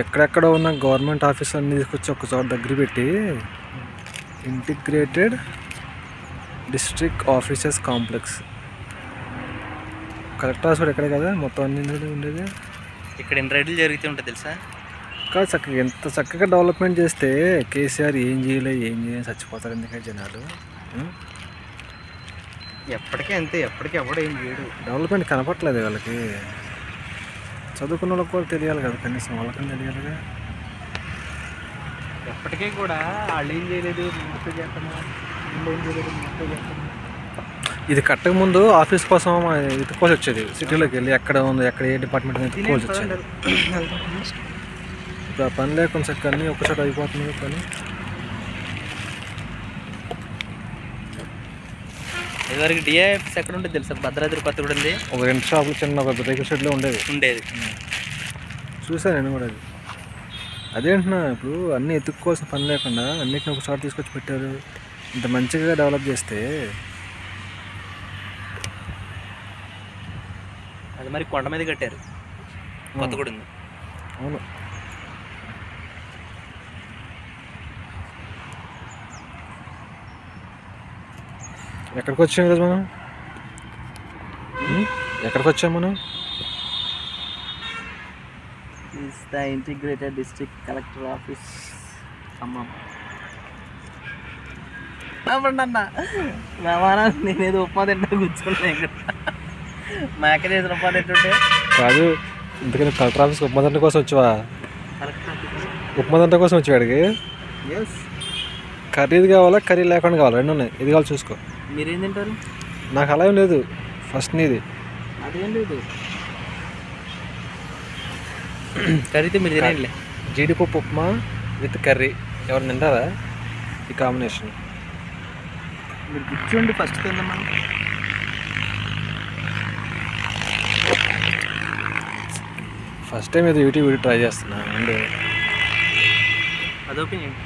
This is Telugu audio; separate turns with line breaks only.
ఎక్కడెక్కడ ఉన్న గవర్నమెంట్ ఆఫీస్ అన్ని తీసుకొచ్చి ఒక చోట దగ్గర పెట్టి integrated district offices complex. Collector office ఎక్కడే కదా మొత్తం అన్ని ఉండేది.
ఇక్కడ ఎన్ని రైడ్లు జరుగుతూ ఉంటుంది తెలుసా?
కాదు చక్కగా ఎంత చక్కగా డెవలప్మెంట్ చేస్తే కేసీఆర్ ఏం చేయలేదు చచ్చిపోతారు ఎందుకంటే జనాలు.
ఎప్పటికీ అంతే, ఎప్పటికీ ఎవడ ఏం చేయడు.
డెవలప్మెంట్ కనపట్లేదు వాళ్ళకి. చదువుకున్న వాళ్ళకి కూడా తెలియాలి కదా, కనీసం వాళ్ళకని తెలియాలిగా.
ఎప్పటికీ కూడా వాళ్ళు ఏం చేయలేదు మొత్తం చేస్తున్నా, వీళ్ళు ఏం చేయలేదు మొత్తం చేస్తున్నా.
ఇది కట్టక ముందు ఆఫీస్ కోసం ఎత్తుకోవాల్సి వచ్చేది, సిటీలోకి వెళ్ళి ఎక్కడ ఉంది ఎక్కడ ఏ డిపార్ట్మెంట్ ఎత్తుకోవాల్సి వచ్చేది. ఇప్పుడు ఆ పని లేకుండా చక్క అన్నీ ఒక్కసారి అయిపోతుంది పని.
ఇదివరకు డిఐ ఆఫీస్ ఎక్కడ ఉంటుంది తెలుసా? భద్రాద్రి కొత్త కూడా ఉంది.
ఒక 2 షాపులు చిన్న ఒక రేకుల షెడ్లో ఉండేది. చూసాను నేను కూడా. అది అదేంటున్నా ఇప్పుడు అన్నీ ఎత్తుక్కోవాల్సిన పని లేకుండా అన్నిటిని ఒక చోట తీసుకొచ్చి పెట్టారు. ఇంత మంచిగా డెవలప్ చేస్తే
అది మరి కొండ మీద కట్టారు, కొత్తగూడ ఉంది.
అవును. ఎక్కడికి వచ్చాం ఈరోజు మనం? ఎక్కడికి వచ్చాం మనం?
The integrated district collector office Khammam. అన్న నేనేదో ఉప్మా తింటా కూర్చున్నా ఇక్కడ. మా అక్క చేసిన ఉప్మా తింటుంటే
కాదు, ఇంతకని కలెక్టర్ ఆఫీస్ ఉప్మా తింట కోసం వచ్చావా? ఉప్మా తింట కోసం వచ్చేవాడికి కర్రీది కావాలా కర్రీ లేకుండా కావాలా? 2 ఉన్నాయి, ఇది కావాలి చూసుకో.
మీరేం తింటారు?
నాకు అలా ఏం లేదు, ఫస్ట్ నీది.
అదేం లేదు కర్రీతో మీరు తినండి.
జీడిపప్పు ఉప్మా విత్ కర్రీ ఎవరు తింటారా? ఈ కాంబినేషన్
మీరు కూర్చోండి, ఫస్ట్ తిందామా.
ఫస్ట్ టైం ఏదో యూట్యూబ్ ట్రై చేస్తున్నా అండి.
అది ఓపెన్ చేయండి.